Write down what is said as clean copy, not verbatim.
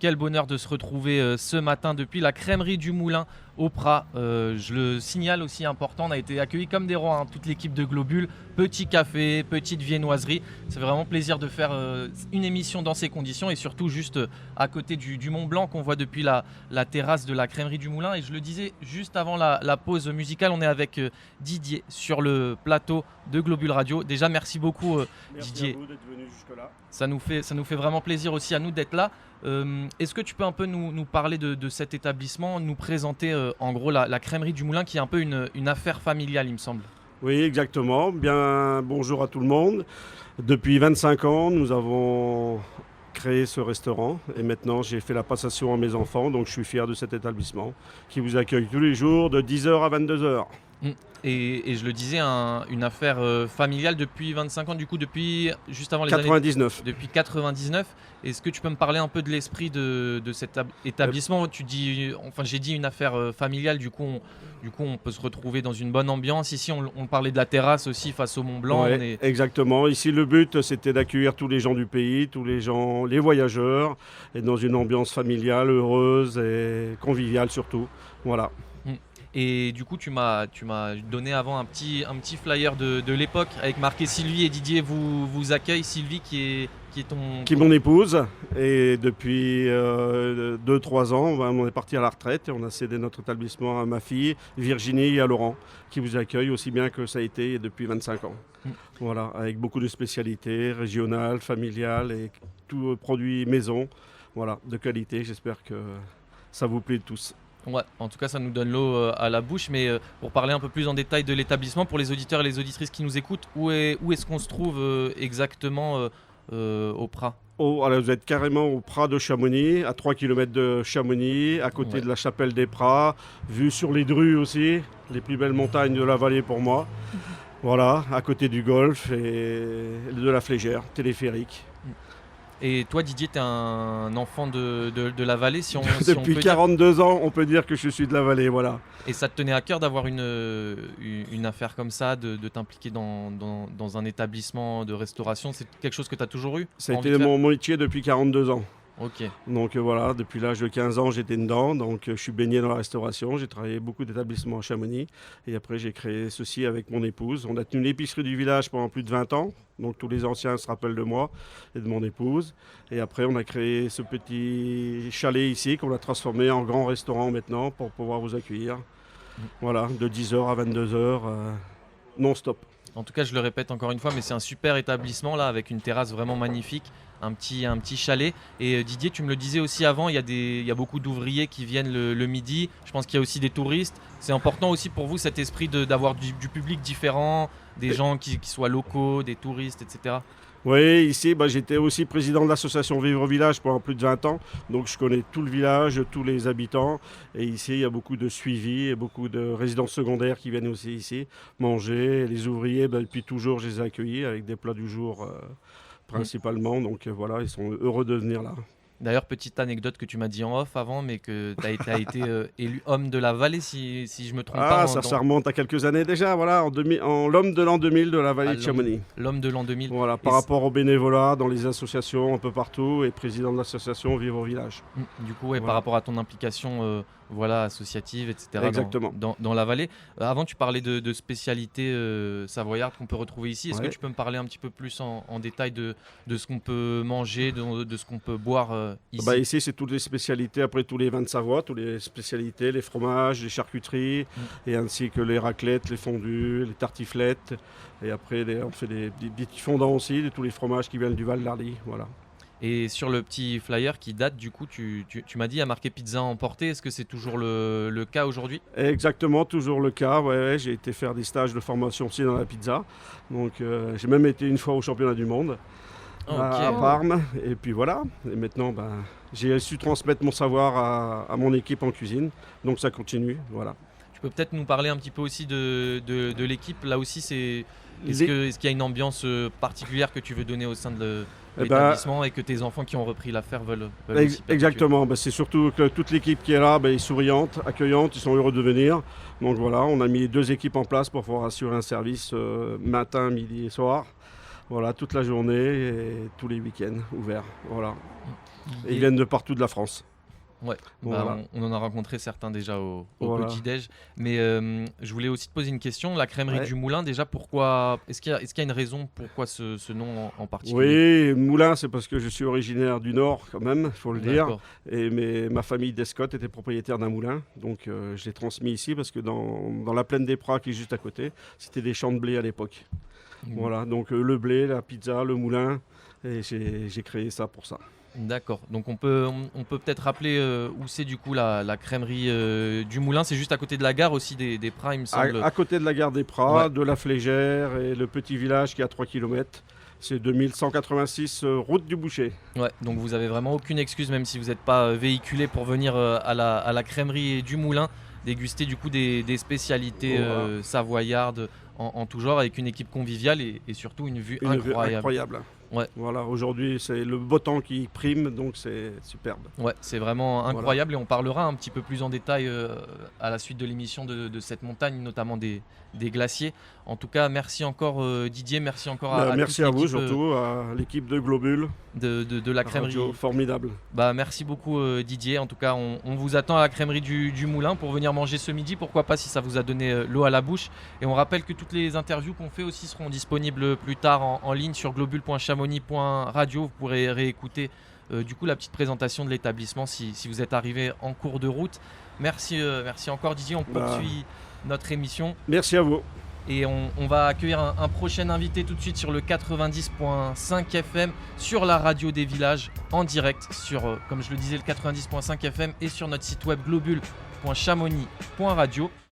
quel bonheur de se retrouver ce matin depuis la crèmerie du Moulin au Prat. Je le signale aussi important, on a été accueillis comme des rois, hein, toute l'équipe de Globule. Petit café, petite viennoiserie. C'est vraiment plaisir de faire une émission dans ces conditions et surtout juste à côté du Mont Blanc qu'on voit depuis la terrasse de la crèmerie du Moulin. Et je le disais juste avant la pause musicale, on est avec Didier sur le plateau de Globule Radio. Déjà, merci beaucoup Didier. Merci à vous d'être venu jusque-là. Ça nous fait vraiment plaisir aussi à nous d'être là. Est-ce que tu peux un peu nous parler de cet établissement, nous présenter en gros la crèmerie du Moulin qui est un peu une affaire familiale, il me semble. Oui, exactement. Bien, bonjour à tout le monde. Depuis 25 ans, nous avons créé ce restaurant et maintenant j'ai fait la passation à mes enfants, donc je suis fier de cet établissement qui vous accueille tous les jours de 10h à 22h. Et je le disais, une affaire familiale depuis 25 ans, du coup depuis juste avant les 99. années... Depuis 99. Est-ce que tu peux me parler un peu de l'esprit de cet établissement ? J'ai dit une affaire familiale, du coup on peut se retrouver dans une bonne ambiance. Ici on parlait de la terrasse aussi face au Mont Blanc. Ouais, exactement. Ici le but c'était d'accueillir tous les gens du pays, tous les gens, les voyageurs, et dans une ambiance familiale, heureuse et conviviale surtout. Voilà. Et du coup, tu m'as donné avant un petit flyer de l'époque avec marqué Sylvie et Didier vous accueille. Sylvie qui est mon épouse. Et depuis 2-3 ans, on est parti à la retraite et on a cédé notre établissement à ma fille Virginie et à Laurent qui vous accueillent aussi bien que ça a été depuis 25 ans. Voilà, avec beaucoup de spécialités régionales, familiales et tout produit maison, voilà, de qualité. J'espère que ça vous plaît tous. Ouais, en tout cas, ça nous donne l'eau à la bouche. Mais pour parler un peu plus en détail de l'établissement, pour les auditeurs et les auditrices qui nous écoutent, où est-ce qu'on se trouve exactement au Prat ? Alors vous êtes carrément au Prat de Chamonix, à 3 km de Chamonix, à côté de la chapelle des Prats, vue sur les Drues aussi, les plus belles montagnes de la vallée pour moi. Voilà, à côté du golfe et de la Flégère, téléphérique. Et toi Didier, tu es un enfant de la vallée Depuis 42 ans, on peut dire que je suis de la vallée, voilà. Et ça te tenait à cœur d'avoir une affaire comme ça, de t'impliquer dans un établissement de restauration ? C'est quelque chose que tu as toujours eu ? Ça a été mon métier depuis 42 ans. Ok. Donc voilà, depuis l'âge de 15 ans, j'étais dedans. Donc je suis baigné dans la restauration. J'ai travaillé beaucoup d'établissements à Chamonix. Et après, j'ai créé ceci avec mon épouse. On a tenu l'épicerie du village pendant plus de 20 ans. Donc tous les anciens se rappellent de moi et de mon épouse. Et après, on a créé ce petit chalet ici qu'on a transformé en grand restaurant maintenant pour pouvoir vous accueillir. Voilà, de 10h à 22h, non-stop. En tout cas, je le répète encore une fois, mais c'est un super établissement là, avec une terrasse vraiment magnifique, un petit chalet. Et Didier, tu me le disais aussi avant, il y a beaucoup d'ouvriers qui viennent le midi. Je pense qu'il y a aussi des touristes. C'est important aussi pour vous cet esprit d'avoir du public différent, des gens qui soient locaux, des touristes, etc. Oui, ici, j'étais aussi président de l'association Vivre Village pendant plus de 20 ans. Donc je connais tout le village, tous les habitants. Et ici, il y a beaucoup de suivi et beaucoup de résidences secondaires qui viennent aussi ici manger. Les ouvriers, depuis toujours, je les ai accueillis avec des plats du jour principalement. Donc voilà, ils sont heureux de venir là. D'ailleurs, petite anecdote que tu m'as dit en off avant, mais que tu as été élu homme de la vallée, si je me trompe pas. Ça remonte à quelques années déjà, voilà, en l'homme de l'an 2000 de la vallée de Chamonix. L'homme de l'an 2000. Voilà, par rapport au bénévolat dans les associations un peu partout et président de l'association Vivre au Village. Du coup, par rapport à ton implication associative, etc. Exactement. Dans la vallée. Avant, tu parlais de spécialités savoyardes qu'on peut retrouver ici. Est-ce que tu peux me parler un petit peu plus en détail de ce qu'on peut manger, de ce qu'on peut boire ici ? Ici, c'est toutes les spécialités, après tous les vins de Savoie, toutes les spécialités, les fromages, les charcuteries, et ainsi que les raclettes, les fondus, les tartiflettes. Et après, on fait des petits fondants aussi, de tous les fromages qui viennent du Val d'Arly. Voilà. Et sur le petit flyer qui date, du coup, tu m'as dit, il y a marqué pizza emportée. Est-ce que c'est toujours le cas aujourd'hui ? Exactement, toujours le cas. Ouais, j'ai été faire des stages de formation aussi dans la pizza. Donc, j'ai même été une fois au championnat du monde à Parme. Et puis voilà. Et maintenant, j'ai su transmettre mon savoir à mon équipe en cuisine. Donc, ça continue. Voilà. Tu peux peut-être nous parler un petit peu aussi de l'équipe. Là aussi, est-ce qu'il y a une ambiance particulière que tu veux donner au sein de l'établissement et que tes enfants qui ont repris l'affaire veulent aussi Exactement, c'est surtout que toute l'équipe qui est là est souriante, accueillante, ils sont heureux de venir. Donc voilà, on a mis 2 équipes en place pour pouvoir assurer un service matin, midi et soir. Voilà, toute la journée et tous les week-ends ouverts. Voilà. Et ils viennent de partout de la France. Ouais, Voilà. on en a rencontré certains déjà au Voilà. petit-déj. Mais je voulais aussi te poser une question. La crèmerie Ouais. du Moulin, déjà, pourquoi est-ce qu'il y a une raison pourquoi ce nom en particulier? Oui, Moulin, c'est parce que je suis originaire du Nord, quand même, il faut le dire. D'accord. Ma famille d'Escotte était propriétaire d'un moulin. Donc, je l'ai transmis ici parce que dans la plaine des Pras, qui est juste à côté, c'était des champs de blé à l'époque. Voilà, donc le blé, la pizza, le moulin. Et j'ai créé ça pour ça. D'accord. Donc on peut peut-être rappeler où c'est du coup la crèmerie du Moulin. C'est juste à côté de la gare aussi des Pras, il me semble. À côté de la gare des Pras, Ouais. de la Flégère et le petit village qui est à 3 km. C'est 2186 route du Boucher. Ouais, donc vous avez vraiment aucune excuse, même si vous n'êtes pas véhiculé pour venir à la crèmerie du Moulin, déguster du coup des spécialités Voilà. savoyardes en tout genre, avec une équipe conviviale et surtout une vue Une vue incroyable. incroyable. Ouais. Voilà, aujourd'hui, c'est le beau temps qui prime, donc c'est superbe. Ouais, c'est vraiment incroyable et on parlera un petit peu plus en détail à la suite de l'émission de cette montagne, notamment des glaciers. En tout cas, merci encore Didier, merci encore à Merci toute à vous, l'équipe, surtout à l'équipe de Globule. de la crèmerie. Radio formidable. Merci beaucoup Didier. En tout cas, on vous attend à la crèmerie du Moulin pour venir manger ce midi. Pourquoi pas si ça vous a donné l'eau à la bouche. Et on rappelle que toutes les interviews qu'on fait aussi seront disponibles plus tard en ligne sur globule.chamonix.radio. Vous pourrez réécouter du coup la petite présentation de l'établissement si vous êtes arrivé en cours de route. Merci encore Didier. On poursuit notre émission. Merci à vous. Et on va accueillir un prochain invité tout de suite sur le 90.5 FM, sur la radio des villages, en direct, sur, comme je le disais, le 90.5 FM et sur notre site web globule.chamonix.radio.